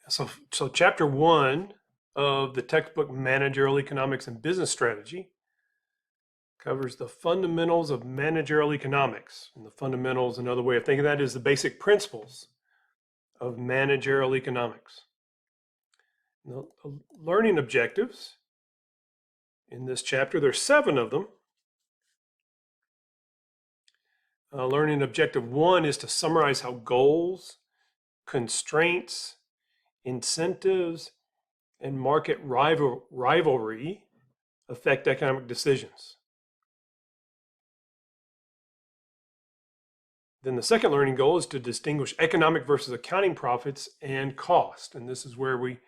So chapter 1 of the textbook Managerial Economics and Business Strategy covers the fundamentals of managerial economics. And the fundamentals, another way of thinking of that, is the basic principles of managerial economics. The learning objectives in this chapter, there's 7 of them. Learning objective 1 is to summarize how goals, constraints, incentives, and market rivalry affect economic decisions. Then the second learning goal is to distinguish economic versus accounting profits and cost. And this is where we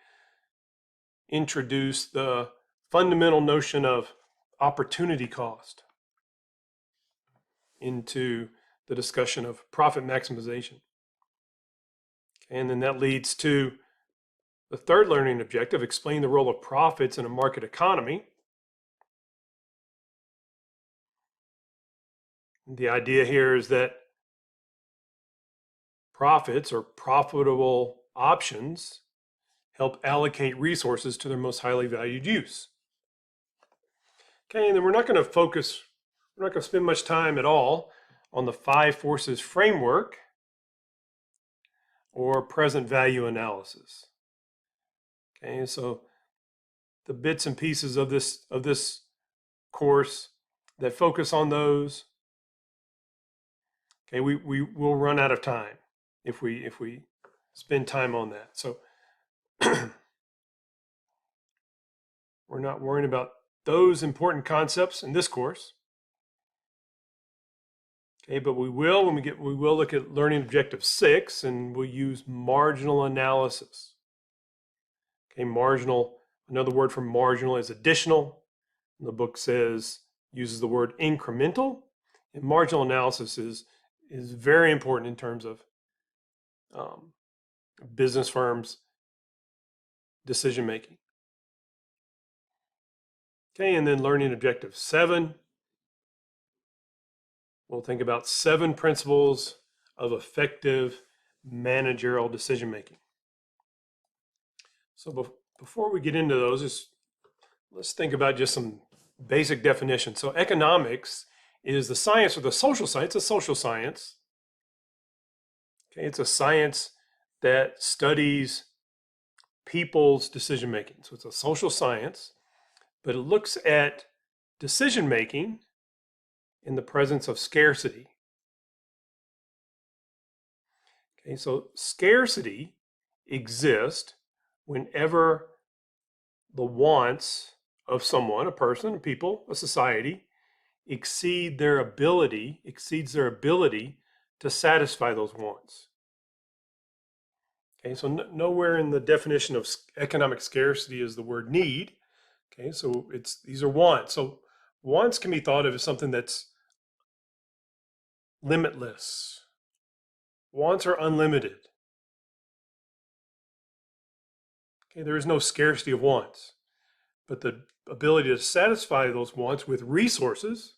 introduce the fundamental notion of opportunity cost into the discussion of profit maximization. And then that leads to the third learning objective, explain the role of profits in a market economy. The idea here is that profits or profitable options help allocate resources to their most highly valued use. Okay, and then we're not going to spend much time at all on the 5 forces framework or present value analysis. Okay, so the bits and pieces of this course that focus on those, okay, we will run out of time if we spend time on that. So we're not worrying about those important concepts in this course. Okay, but we will look at learning objective 6, and we'll use marginal analysis. Okay, another word for marginal is additional. The book uses the word incremental, and marginal analysis is very important in terms of business firms' decision making. Okay, and then learning objective 7. We'll think about 7 principles of effective managerial decision making. So before we get into those, let's think about just some basic definitions. So economics is the science or the social science, a social science. Okay, it's a science that studies people's decision making. So it's a social science, but it looks at decision making in the presence of scarcity. Okay, so scarcity exists whenever the wants of someone, a person, a people, a society, exceeds their ability to satisfy those wants. Okay, so nowhere in the definition of economic scarcity is the word need. Okay, so these are wants. So wants can be thought of as something that's limitless. Wants are unlimited. Okay, there is no scarcity of wants, but the ability to satisfy those wants with resources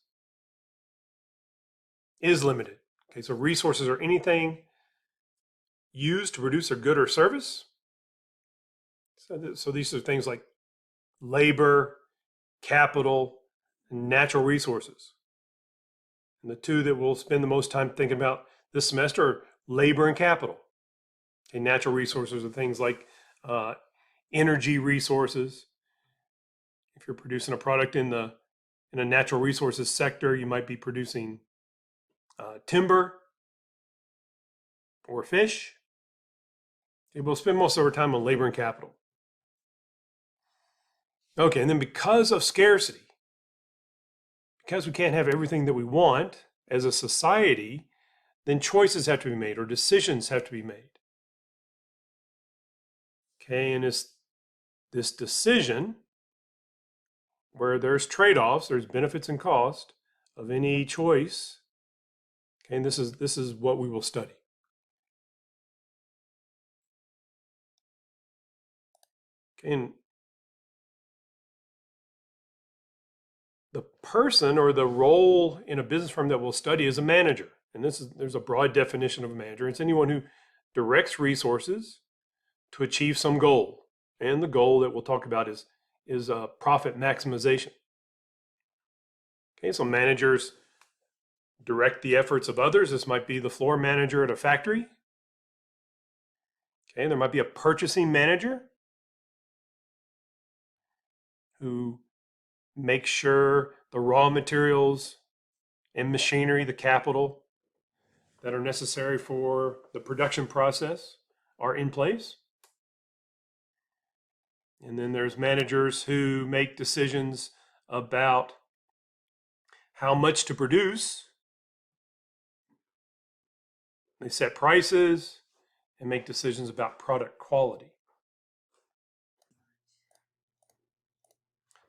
is limited. Okay, so resources are anything used to produce a good or service. So these are things like labor, capital, and natural resources. And the two that we'll spend the most time thinking about this semester are labor and capital. Okay, natural resources are things like energy resources. If you're producing a product in a natural resources sector, you might be producing timber or fish. Okay, we'll spend most of our time on labor and capital. Okay, and then because of scarcity, because we can't have everything that we want as a society, then choices have to be made or decisions have to be made. Okay, and this decision where there's trade-offs, there's benefits and cost of any choice. Okay, and this is what we will study. Okay, and the person or the role in a business firm that we'll study is a manager. And there's a broad definition of a manager. It's anyone who directs resources to achieve some goal. And the goal that we'll talk about is profit maximization. Okay, so managers direct the efforts of others. This might be the floor manager at a factory. Okay, there might be a purchasing manager who makes sure the raw materials and machinery, the capital that are necessary for the production process are in place. And then there's managers who make decisions about how much to produce. They set prices and make decisions about product quality.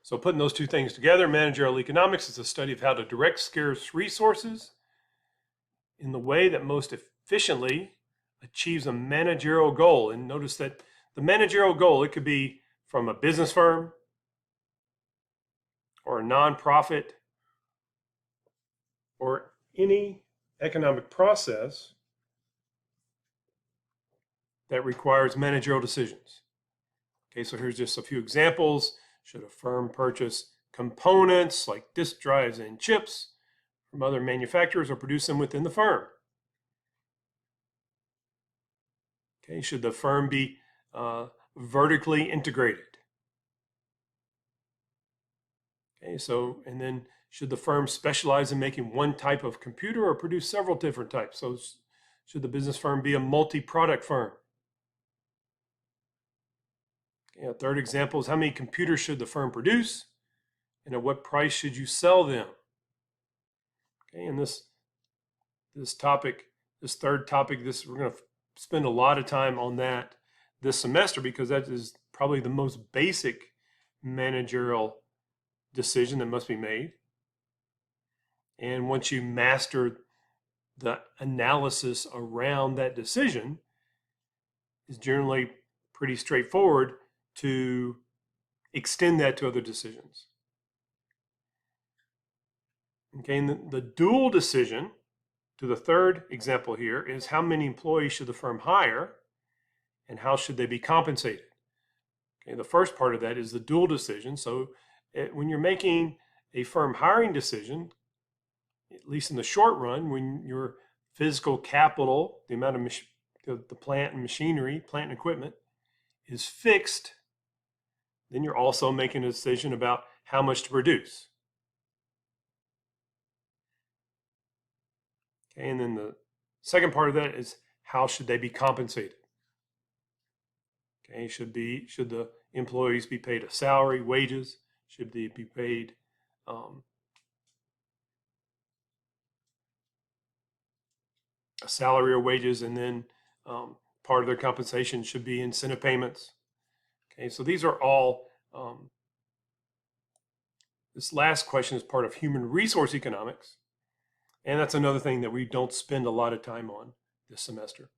So putting those two things together, managerial economics is a study of how to direct scarce resources in the way that most efficiently achieves a managerial goal. And notice that the managerial goal, it could be from a business firm or a nonprofit or any economic process that requires managerial decisions. Okay, so here's just a few examples. Should a firm purchase components like disk drives and chips from other manufacturers or produce them within the firm? Okay, should the firm be vertically integrated? Okay, so, and then should the firm specialize in making one type of computer or produce several different types? So should the business firm be a multi-product firm? Okay, a third example is how many computers should the firm produce and at what price should you sell them? Okay, and this topic, this third topic, we're going to spend a lot of time on that this semester because that is probably the most basic managerial decision that must be made. And once you master the analysis around that decision, is generally pretty straightforward to extend that to other decisions. Okay, and the dual decision to the third example here is how many employees should the firm hire and how should they be compensated? Okay, the first part of that is the dual decision. So when you're making a firm hiring decision, at least in the short run, when your physical capital, the amount of the plant and machinery, plant and equipment is fixed, then you're also making a decision about how much to produce. Okay, and then the second part of that is how should they be compensated? Okay, should the employees be paid a salary, wages? Should they be paid a salary or wages, and then part of their compensation should be incentive payments? Okay, so these are all, this last question is part of human resource economics, and that's another thing that we don't spend a lot of time on this semester.